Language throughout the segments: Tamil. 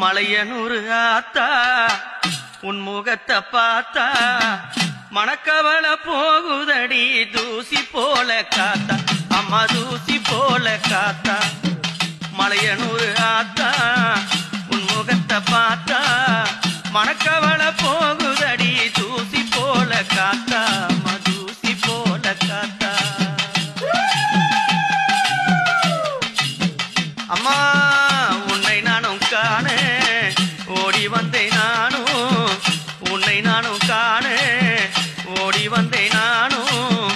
மலையனூரு ஆத்தா உன் முகத்தை பார்த்தா மணக்கவள போகுதடி தூசி போல காத்தா அம்மா தூசி போல காத்தா மலையனூரு ஆத்தா உன் முகத்தை பார்த்தா மணக்கவள போகுதடி தூசி போல காத்தா அம்மா தூசி போல காத்தா அம்மா உன்னை நானும் காண ஓடி வந்தேன் நானும் உன்னை நானும் காண ஓடி வந்தேன் நானும்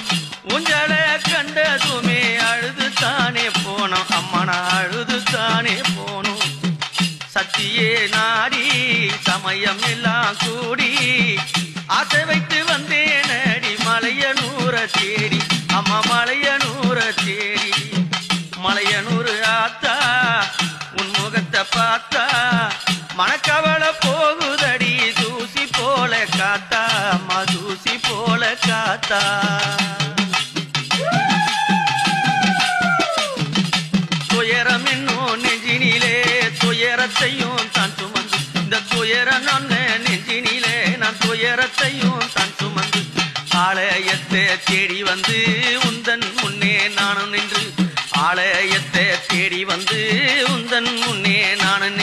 உஞ்சலை கண்டதுமே அழுது தானே போனோம் அம்மா நான் அழுது தானே போனோம் சத்தியே நாடி சமயம் எல்லாம் கூடி ஆசை வைத்து வந்தேன் அடி மலையனூர தேடி அம்மா மலையனூர தேடி மலையனூரு ஆத்தா உன் முகத்தை பார்த்தா மணக்கவள போகுதடி தூசி போல காத்தா அம்மா தூசி போல காத்தா துயரம் என்னும் நெஞ்சினிலே துயரத்தையும் தான் சுமந்து இந்த துயரம் நான் நெஞ்சினிலே நான் துயரத்தையும் தான் சுமந்து ஆலயத்தை தேடி வந்து உந்தன் முன்னே நானும் நின்று ஆலயத்தை தேடி வந்து உந்தன் முன்னே நானும்